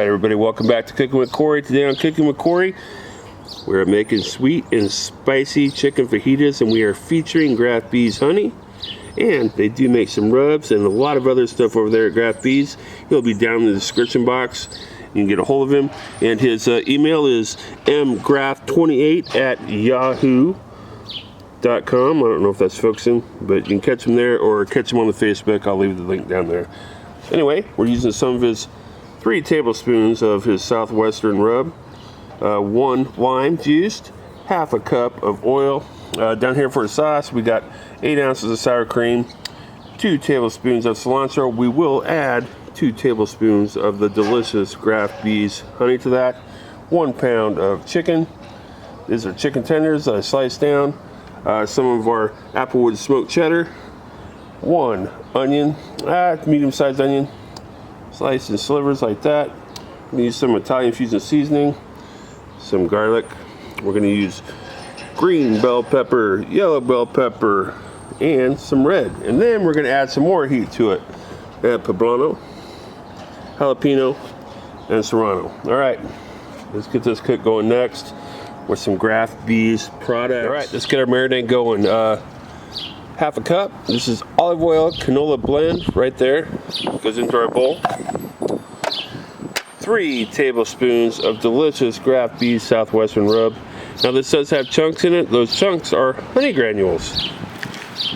everybody, welcome back to Cooking with Corey. Today on Cooking with Corey, we're making sweet and spicy chicken fajitas, and we are featuring Graff Bees Honey. And they do make some rubs and a lot of other stuff over there at Graff Bees. He'll be down in the description box. You can get a hold of him. And his email is mgraff28@yahoo.com. I don't know if that's focusing, but you can catch him there or catch him on the Facebook. I'll leave the link down there. Anyway, we're using some of his 3 tablespoons of his southwestern rub, 1 lime juiced, half a cup of oil. Down here for the sauce, we got 8 ounces of sour cream, 2 tablespoons of cilantro. We will add 2 tablespoons of the delicious Graff Bees honey to that. 1 pound of chicken. These are chicken tenders sliced down. Some of our applewood smoked cheddar. 1 onion, medium-sized onion, sliced in slivers like that. I'm going to use some Italian fusion seasoning, some garlic. We're going to use green bell pepper, yellow bell pepper, and some red. And then we're going to add some more heat to it. Poblano, Jalapeno, and Serrano. All right, let's get this cook going next with some Graff Bees products. All right, let's get our marinade going. Half a cup. This is olive oil canola blend right there. Goes into our bowl. 3 tablespoons of delicious Graff Bees Southwestern rub. Now this does have chunks in it. Those chunks are honey granules.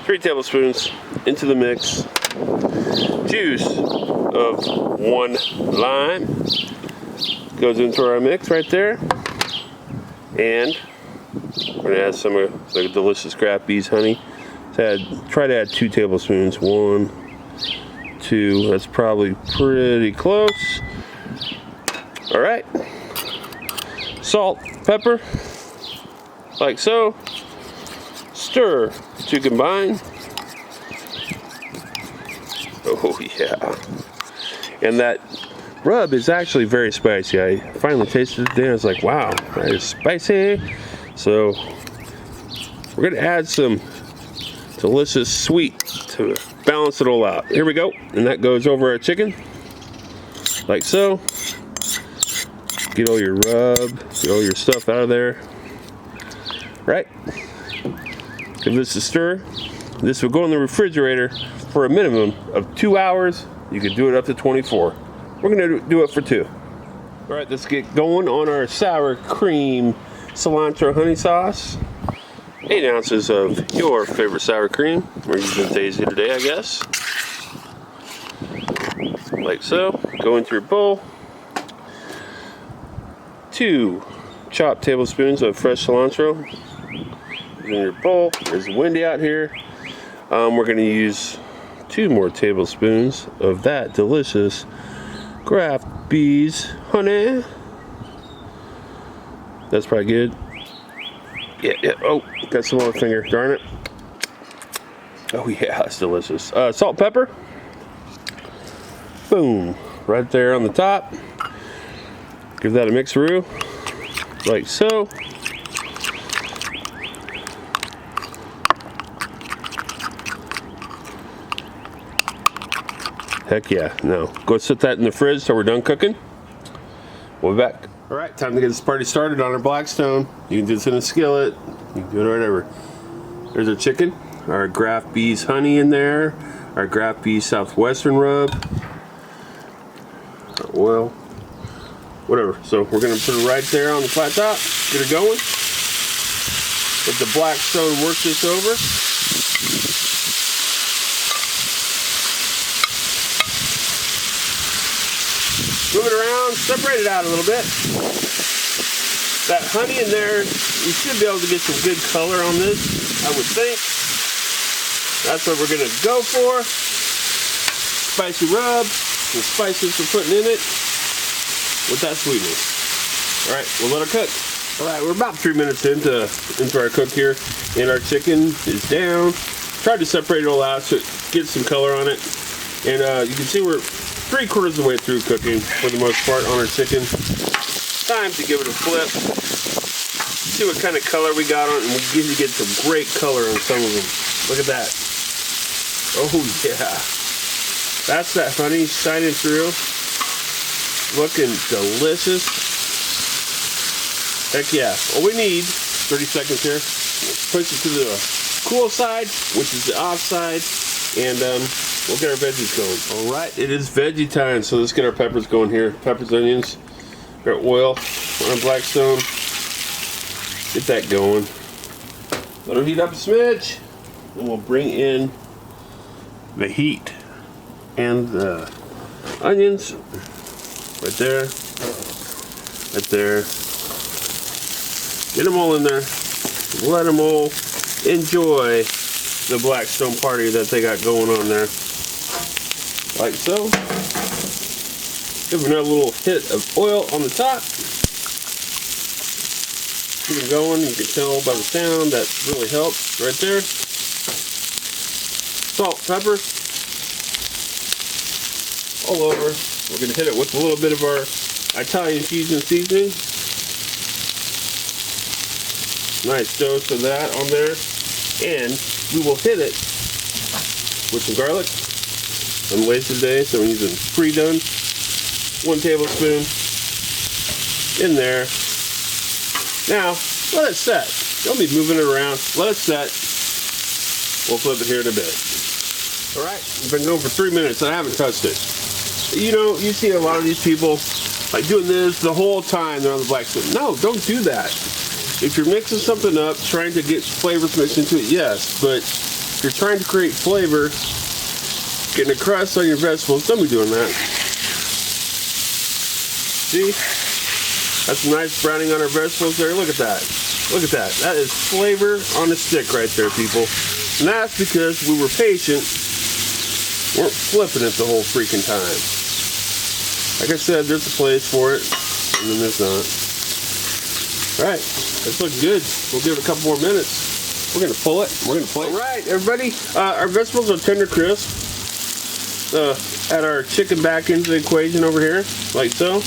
3 tablespoons into the mix. Juice of 1 lime goes into our mix right there. And we're gonna add some of the delicious Graff Bees honey. Try to add 2 tablespoons. 1, 2. That's probably pretty close. All right. Salt, pepper, like so. Stir to combine. Oh yeah. And that rub is actually very spicy. I finally tasted it today and I was like, wow, that is spicy. So we're gonna add some delicious sweet to balance it all out. Here we go. And that goes over our chicken like so. Get all your rub, get all your stuff out of there. Right? Give this a stir. This will go in the refrigerator for a minimum of 2 hours. You can do it up to 24. We're gonna do it for 2. All right, let's get going on our sour cream cilantro honey sauce. 8 ounces of your favorite sour cream. We're using Daisy today, I guess. Like so. Go into your bowl. 2 chopped tablespoons of fresh cilantro in your bowl. It's windy out here. We're going to use 2 more tablespoons of that delicious Graff Bees honey. That's probably good. Yeah. Oh, got some on my finger. Darn it. Oh yeah, that's delicious. Salt, pepper. Boom. Right there on the top. Give that a mixeroo. Like so. Heck yeah. Now, go set that in the fridge till we're done cooking. We'll be back. All right, time to get this party started on our Blackstone. You can do this in a skillet. You can do it whatever. There's our chicken, our Graff Bees honey in there, our Graff Bees Southwestern rub, our oil, whatever. So we're gonna put it right there on the flat top. Get it going. Let the Blackstone work this over. Move it around, separate it out a little bit. That honey in there, you should be able to get some good color on this, I would think. That's what we're gonna go for. Spicy rub, the spices we're putting in it with that sweetness. All right, we'll let it cook. All right, we're about 3 minutes into our cook here, and our chicken is down. Tried to separate it all out so it gets some color on it. And you can see we're 3/4 of the way through cooking for the most part on our chicken. Time to give it a flip. See what kind of color we got on it, and we usually get some great color on some of them. Look at that. Oh yeah. That's that honey shining through. Looking delicious. Heck yeah. All we need, 30 seconds here. Push it to the cool side, which is the off side, and we'll get our veggies going. All right, it is veggie time, so let's get our peppers going here. Peppers, onions, our oil, on Blackstone. Get that going. Let her heat up a smidge, and we'll bring in the heat and the onions. Right there. Right there. Get them all in there. Let them all enjoy the Blackstone party that they got going on there. Like so. Give them another little hit of oil on the top. Keep it going. You can tell by the sound that really helps right there. Salt, pepper. All over. We're going to hit it with a little bit of our Italian fusion seasoning. Nice dose of that on there. And we will hit it with some garlic. Unwasted today, so we're using pre-done. 1 tablespoon in there. Now, let it set. Don't be moving it around. Let it set. We'll flip it here in a bit. Alright, we've been going for 3 minutes and I haven't touched it. You know, you see a lot of these people like doing this the whole time they're on the Blackstone. No, don't do that. If you're mixing something up, trying to get flavors mixed into it, yes. But if you're trying to create flavor, getting a crust on your vegetables, don't be doing that. See? That's some nice browning on our vegetables there. Look at that. Look at that. That is flavor on a stick right there, people. And that's because we were patient. Weren't flipping it the whole freaking time. Like I said, there's a place for it, and then there's not. Alright, that's looking good. We'll give it a couple more minutes. We're going to pull it. We're going to play. Alright, everybody. Our vegetables are tender crisp. Add our chicken back into the equation over here, like so.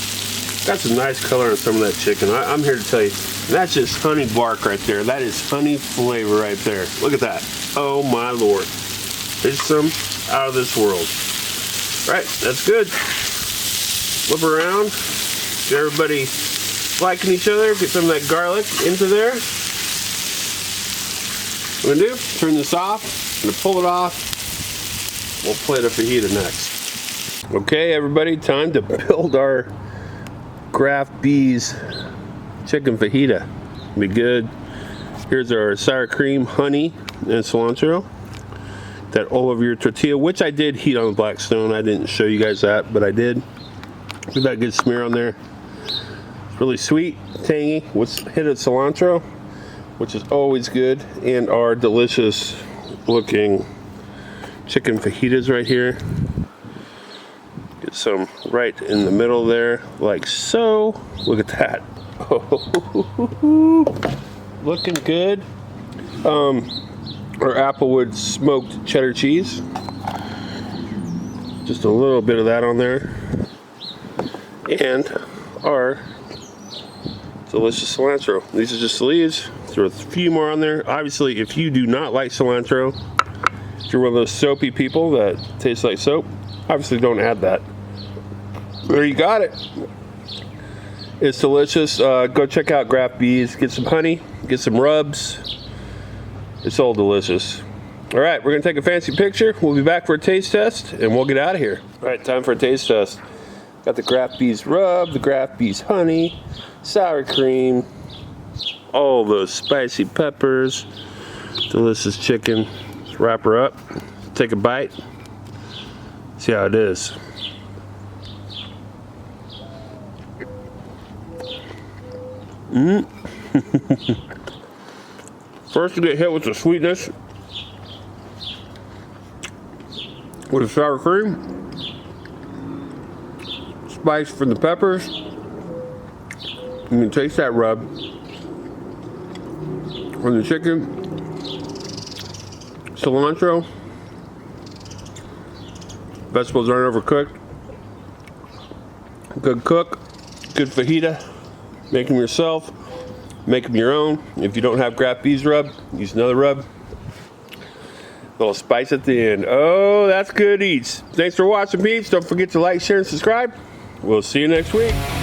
Got some nice color on some of that chicken. I'm here to tell you, that's just honey bark right there. That is honey flavor right there. Look at that. Oh my Lord. There's some out of this world. Right, that's good. Flip around. Get everybody liking each other. Get some of that garlic into there. What I'm gonna do, turn this off. I'm gonna pull it off. We'll plate a fajita next. Okay, everybody, time to build our Kraft Bees chicken fajita. Be good. Here's our sour cream, honey, and cilantro. That all over your tortilla, which I did heat on the Blackstone. I didn't show you guys that, but I did. Give that a good smear on there. It's really sweet, tangy. With hit of cilantro, which is always good, and our delicious looking chicken fajitas right here. Get some right in the middle there, like so. Look at that. Looking good. Our Applewood smoked cheddar cheese. Just a little bit of that on there. And our delicious cilantro. These are just the leaves. Throw a few more on there. Obviously, if you do not like cilantro, if you're one of those soapy people that taste like soap, obviously don't add that. There you got it. It's delicious. Go check out Kraft Bees. Get some honey. Get some rubs. It's all delicious. All right, we're gonna take a fancy picture. We'll be back for a taste test, and we'll get out of here. All right, time for a taste test. Got the Kraft Bees rub, the Kraft Bees honey, sour cream, all those spicy peppers, delicious chicken. Let's wrap her up. Take a bite. See how it is. First, you get hit with the sweetness with the sour cream, spice from the peppers. You can taste that rub from the chicken, cilantro. Vegetables aren't overcooked. Good cook, good fajita. Make them yourself. Make them your own. If you don't have Kraft Bees rub, use another rub. A little spice at the end. Oh, that's good eats. Thanks for watching, peeps. Don't forget to like, share, and subscribe. We'll see you next week.